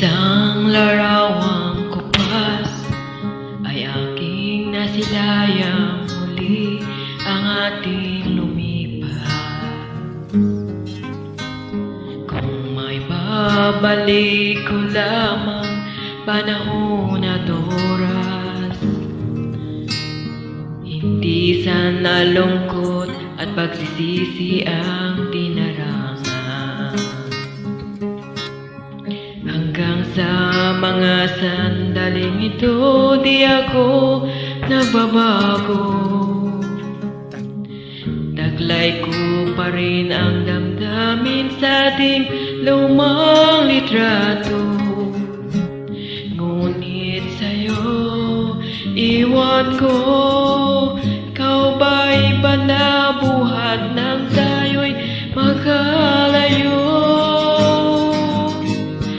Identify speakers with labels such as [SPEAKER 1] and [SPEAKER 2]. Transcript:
[SPEAKER 1] Isang larawang kupas ay aking nasilayang muli ang ating lumipas. Kung may babalik ko lamang panahon at oras, hindi sana lungkot at pagsisisi ang dinarangan. Hanggang sa mga sandaling ito, di ako nagbabago. Taglay ko pa rin ang damdamin sa ating lumang litrato. Ngunit sa'yo, iwan ko